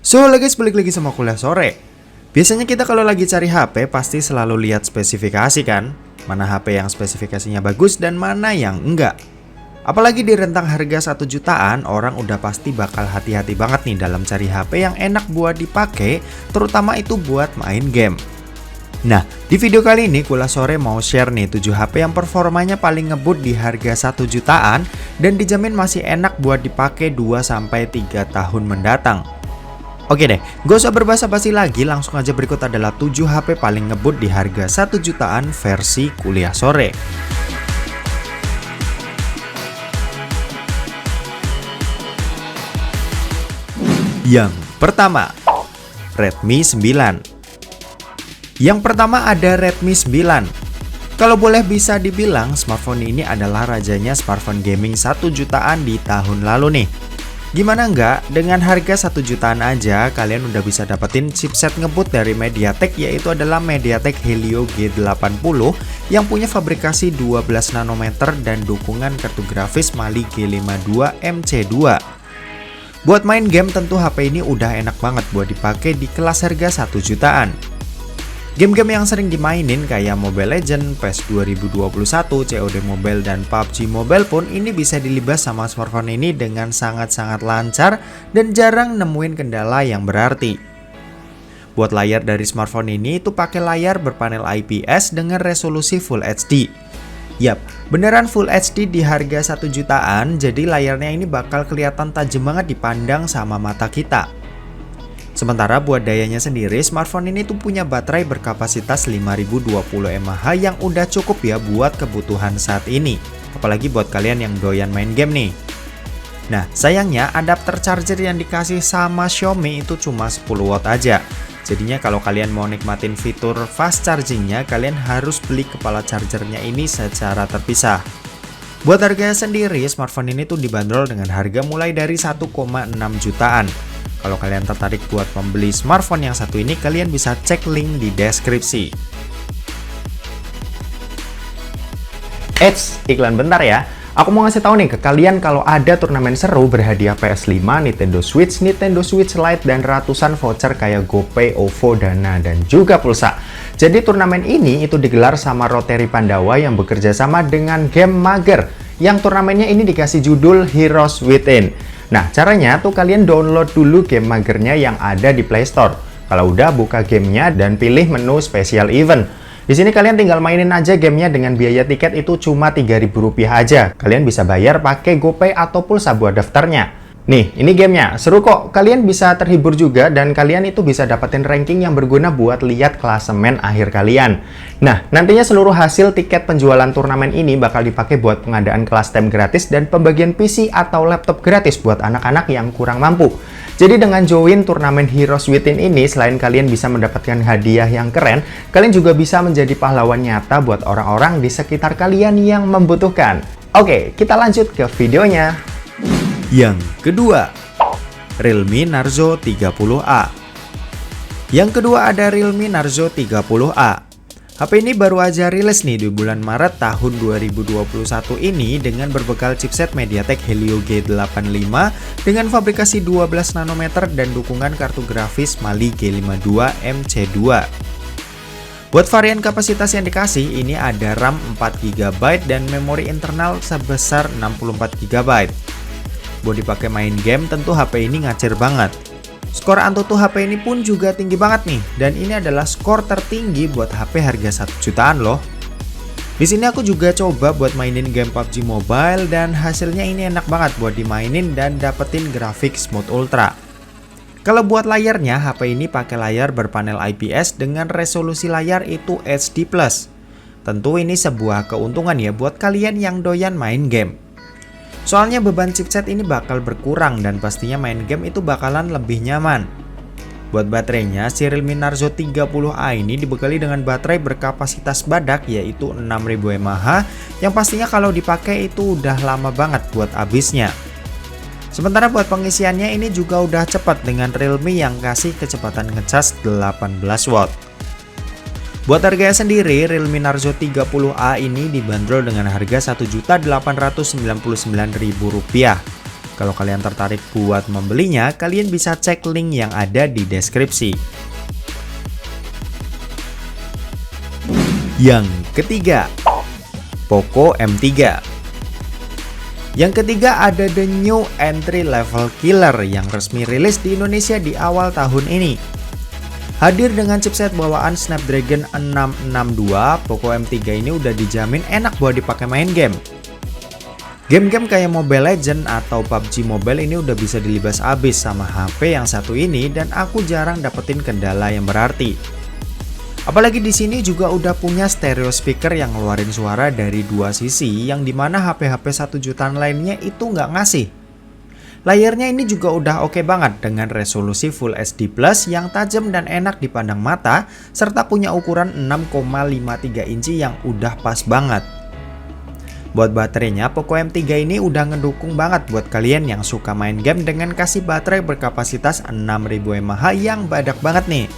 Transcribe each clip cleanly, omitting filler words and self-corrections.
So halo guys, balik lagi sama Kuliah Sore. Biasanya kita kalau lagi cari HP pasti selalu lihat spesifikasi kan, mana HP yang spesifikasinya bagus dan mana yang enggak. Apalagi di rentang harga 1 jutaan, orang udah pasti bakal hati-hati banget nih dalam cari HP yang enak buat dipakai, terutama itu buat main game. Nah, di video kali ini Kuliah Sore mau share nih 7 HP yang performanya paling ngebut di harga 1 jutaan dan dijamin masih enak buat dipakai 2-3 tahun mendatang. Oke deh, gak usah berbasa-basi lagi, langsung aja berikut adalah 7 HP paling ngebut di harga 1 jutaan versi Kuliah Sore. Yang pertama, Redmi 9. Yang pertama ada Redmi 9. Kalau boleh bisa dibilang, smartphone ini adalah rajanya smartphone gaming 1 jutaan di tahun lalu nih. Gimana enggak, dengan harga 1 jutaan aja kalian udah bisa dapetin chipset ngebut dari MediaTek, yaitu adalah MediaTek Helio G80 yang punya fabrikasi 12 nanometer dan dukungan kartu grafis Mali G52 MC2. Buat main game tentu HP ini udah enak banget buat dipakai di kelas harga 1 jutaan. Game-game yang sering dimainin kayak Mobile Legends, PES 2021, COD Mobile, dan PUBG Mobile pun ini bisa dilibas sama smartphone ini dengan sangat-sangat lancar dan jarang nemuin kendala yang berarti. Buat layar dari smartphone ini itu pakai layar berpanel IPS dengan resolusi Full HD. Yap, beneran Full HD di harga 1 jutaan, jadi layarnya ini bakal kelihatan tajam banget dipandang sama mata kita. Sementara buat dayanya sendiri, smartphone ini tuh punya baterai berkapasitas 5020 mAh yang udah cukup ya buat kebutuhan saat ini. Apalagi buat kalian yang doyan main game nih. Nah, sayangnya adapter charger yang dikasih sama Xiaomi itu cuma 10 watt aja. Jadinya kalau kalian mau nikmatin fitur fast chargingnya, kalian harus beli kepala chargernya ini secara terpisah. Buat harganya sendiri, smartphone ini tuh dibanderol dengan harga mulai dari 1,6 jutaan. Kalau kalian tertarik buat membeli smartphone yang satu ini, kalian bisa cek link di deskripsi. Eits, iklan bentar ya. Aku mau ngasih tahu nih ke kalian kalau ada turnamen seru berhadiah PS5, Nintendo Switch Lite, dan ratusan voucher kayak GoPay, OVO, Dana, dan juga pulsa. Jadi turnamen ini itu digelar sama Rotary Pandawa yang bekerja sama dengan game Mager, yang turnamennya ini dikasih judul Heroes Within. Nah, caranya tuh kalian download dulu game Magernya yang ada di Play Store. Kalau udah, buka gamenya dan pilih menu Special Event. Di sini kalian tinggal mainin aja gamenya dengan biaya tiket itu cuma Rp3.000 aja. Kalian bisa bayar pakai GoPay atau pulsa buat daftarnya. Nih, ini gamenya. Seru kok. Kalian bisa terhibur juga dan kalian itu bisa dapetin ranking yang berguna buat lihat klasemen akhir kalian. Nah, nantinya seluruh hasil tiket penjualan turnamen ini bakal dipakai buat pengadaan kelas time gratis dan pembagian PC atau laptop gratis buat anak-anak yang kurang mampu. Jadi dengan join turnamen Heroes Within ini, selain kalian bisa mendapatkan hadiah yang keren, kalian juga bisa menjadi pahlawan nyata buat orang-orang di sekitar kalian yang membutuhkan. Oke, kita lanjut ke videonya. Yang kedua, Realme Narzo 30A. Yang kedua ada Realme Narzo 30A. HP ini baru aja rilis nih di bulan Maret tahun 2021 ini dengan berbekal chipset MediaTek Helio G85 dengan fabrikasi 12 nanometer dan dukungan kartu grafis Mali G52 MC2. Buat varian kapasitas yang dikasih, ini ada RAM 4GB dan memori internal sebesar 64GB. Buat dipakai main game, tentu HP ini ngacir banget. Skor Antutu HP ini pun juga tinggi banget nih, dan ini adalah skor tertinggi buat HP harga 1 jutaan loh. Di sini aku juga coba buat mainin game PUBG Mobile dan hasilnya ini enak banget buat dimainin dan dapetin grafik smooth ultra. Kalau buat layarnya, HP ini pakai layar berpanel IPS dengan resolusi layar itu HD+. Tentu ini sebuah keuntungan ya buat kalian yang doyan main game. Soalnya beban chipset ini bakal berkurang dan pastinya main game itu bakalan lebih nyaman. Buat baterainya, si Realme Narzo 30A ini dibekali dengan baterai berkapasitas badak yaitu 6000 mAh yang pastinya kalau dipakai itu udah lama banget buat habisnya. Sementara buat pengisiannya ini juga udah cepat dengan Realme yang kasih kecepatan ngecas 18 watt. Buat harganya sendiri, Realme Narzo 30A ini dibanderol dengan harga Rp1.899.000. Kalau kalian tertarik buat membelinya, kalian bisa cek link yang ada di deskripsi. Yang ketiga, Poco M3. Yang ketiga ada the new entry level killer yang resmi rilis di Indonesia di awal tahun ini. Hadir dengan chipset bawaan Snapdragon 662, Poco M3 ini udah dijamin enak buat dipakai main game. Game-game kayak Mobile Legends atau PUBG Mobile ini udah bisa dilibas abis sama HP yang satu ini, dan aku jarang dapetin kendala yang berarti. Apalagi di sini juga udah punya stereo speaker yang ngeluarin suara dari dua sisi, yang dimana HP-HP 1 jutaan lainnya itu nggak ngasih. Layarnya ini juga udah oke banget dengan resolusi Full HD Plus yang tajam dan enak dipandang mata, serta punya ukuran 6,53 inci yang udah pas banget. Buat baterainya, Poco M3 ini udah ngedukung banget buat kalian yang suka main game dengan kasih baterai berkapasitas 6000 mAh yang badak banget nih.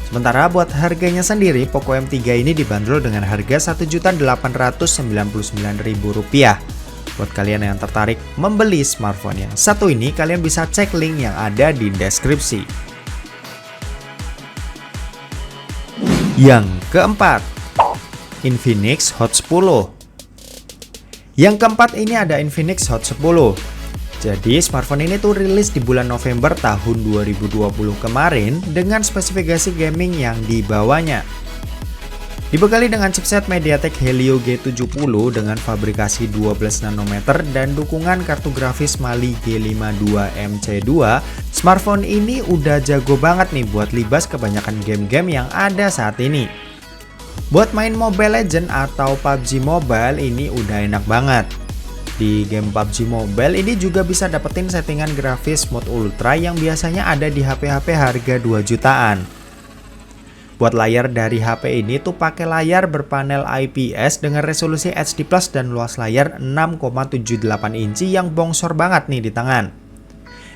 Sementara buat harganya sendiri, Poco M3 ini dibanderol dengan harga Rp1.899.000. Buat kalian yang tertarik membeli smartphone yang satu ini, kalian bisa cek link yang ada di deskripsi. Yang keempat, Infinix Hot 10. Yang keempat ini ada Infinix Hot 10. Jadi smartphone ini tuh rilis di bulan November tahun 2020 kemarin dengan spesifikasi gaming yang dibawanya. Dibekali dengan chipset MediaTek Helio G70 dengan fabrikasi 12 nanometer dan dukungan kartu grafis Mali G52MC2, smartphone ini udah jago banget nih buat libas kebanyakan game-game yang ada saat ini. Buat main Mobile Legends atau PUBG Mobile ini udah enak banget. Di game PUBG Mobile ini juga bisa dapetin settingan grafis mode ultra yang biasanya ada di HP-HP harga 2 jutaan. Buat layar dari HP ini tuh pakai layar berpanel IPS dengan resolusi HD+ dan luas layar 6,78 inci yang bongsor banget nih di tangan.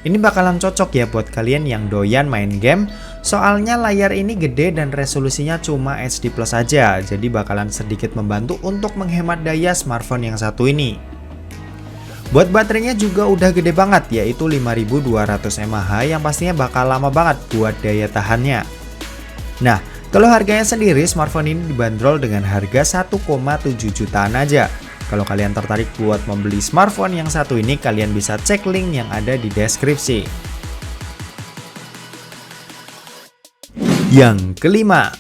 Ini bakalan cocok ya buat kalian yang doyan main game, soalnya layar ini gede dan resolusinya cuma HD+ aja, jadi bakalan sedikit membantu untuk menghemat daya smartphone yang satu ini. Buat baterainya juga udah gede banget, yaitu 5200 mAh yang pastinya bakal lama banget buat daya tahannya. Nah, kalau harganya sendiri, smartphone ini dibanderol dengan harga 1,7 jutaan aja. Kalau kalian tertarik buat membeli smartphone yang satu ini, kalian bisa cek link yang ada di deskripsi. Yang kelima,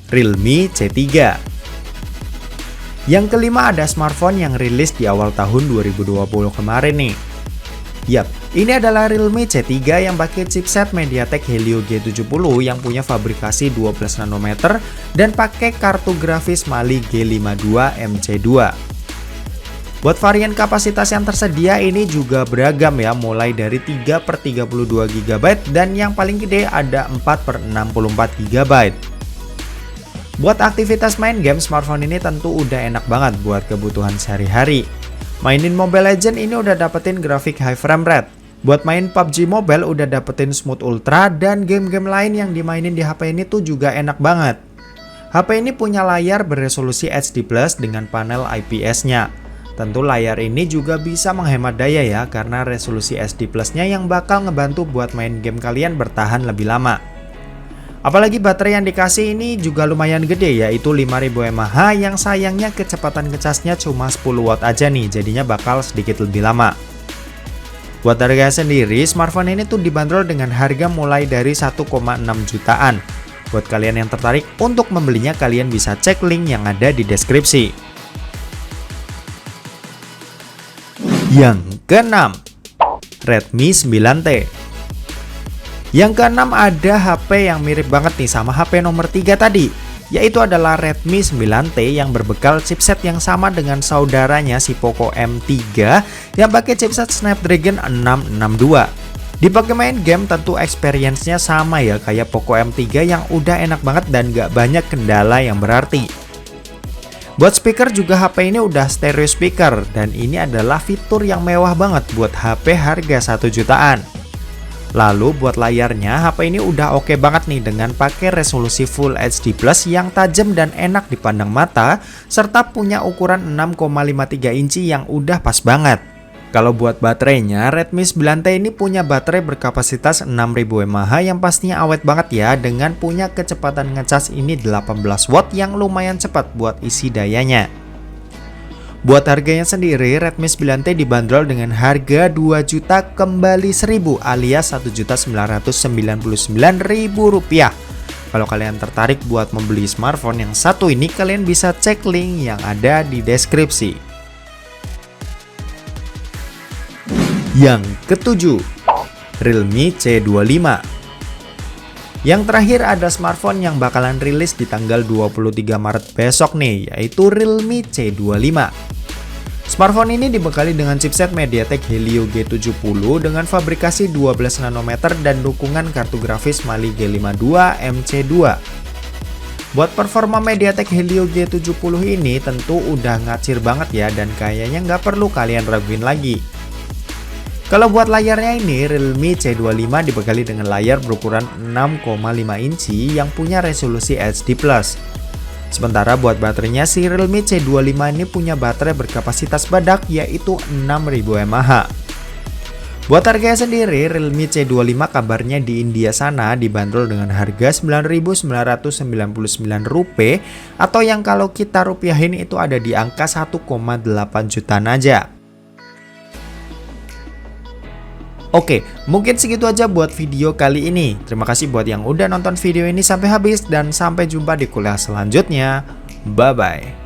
Realme C3. Yang kelima ada smartphone yang rilis di awal tahun 2020 kemarin nih. Yap, ini adalah Realme C3 yang pakai chipset MediaTek Helio G70 yang punya fabrikasi 12 nanometer dan pakai kartu grafis Mali G52MC2. Buat varian kapasitas yang tersedia ini juga beragam ya, mulai dari 3/32 GB dan yang paling gede ada 4/64 GB. Buat aktivitas main game, smartphone ini tentu udah enak banget buat kebutuhan sehari-hari. Mainin Mobile Legends ini udah dapetin grafik high frame rate. Buat main PUBG Mobile udah dapetin smooth ultra, dan game-game lain yang dimainin di HP ini tuh juga enak banget. HP ini punya layar beresolusi HD+ dengan panel IPS-nya. Tentu layar ini juga bisa menghemat daya ya, karena resolusi HD Plus-nya yang bakal ngebantu buat main game kalian bertahan lebih lama. Apalagi baterai yang dikasih ini juga lumayan gede, yaitu 5000 mAh yang sayangnya kecepatan ngecasnya cuma 10 watt aja nih, jadinya bakal sedikit lebih lama. Buat harga sendiri, smartphone ini tuh dibanderol dengan harga mulai dari 1,6 jutaan. Buat kalian yang tertarik untuk membelinya, kalian bisa cek link yang ada di deskripsi. Yang keenam, Redmi 9T. Yang keenam ada HP yang mirip banget nih sama HP nomor 3 tadi, yaitu adalah Redmi 9T yang berbekal chipset yang sama dengan saudaranya si Poco M3 yang pakai chipset Snapdragon 662. Dipakai main game tentu experience-nya sama ya kayak Poco M3 yang udah enak banget dan gak banyak kendala yang berarti. Buat speaker juga HP ini udah stereo speaker, dan ini adalah fitur yang mewah banget buat HP harga 1 jutaan. Lalu buat layarnya, HP ini udah oke banget nih dengan pakai resolusi Full HD Plus yang tajam dan enak dipandang mata, serta punya ukuran 6,53 inci yang udah pas banget. Kalau buat baterainya, Redmi 9T ini punya baterai berkapasitas 6000 mAh yang pastinya awet banget ya, dengan punya kecepatan ngecas ini 18 watt yang lumayan cepat buat isi dayanya. Buat harganya sendiri, Redmi 9T dibanderol dengan harga 2 juta kembali 1000 alias 1.999.000 rupiah. Kalau kalian tertarik buat membeli smartphone yang satu ini, kalian bisa cek link yang ada di deskripsi. Yang ketujuh, Realme C25. Yang terakhir ada smartphone yang bakalan rilis di tanggal 23 Maret besok nih, yaitu Realme C25. Smartphone ini dibekali dengan chipset MediaTek Helio G70 dengan fabrikasi 12 nanometer dan dukungan kartu grafis Mali G52 MC2. Buat performa MediaTek Helio G70 ini tentu udah ngacir banget ya, dan kayaknya nggak perlu kalian raguin lagi. Kalau buat layarnya ini, Realme C25 dibekali dengan layar berukuran 6,5 inci yang punya resolusi HD+. Sementara buat baterainya, si Realme C25 ini punya baterai berkapasitas badak yaitu 6000 mAh. Buat harganya sendiri, Realme C25 kabarnya di India sana dibanderol dengan harga Rp9.999 atau yang kalau kita rupiahin itu ada di angka 1,8 jutaan aja. Oke, mungkin segitu aja buat video kali ini. Terima kasih buat yang udah nonton video ini sampai habis dan sampai jumpa di kuliah selanjutnya. Bye-bye.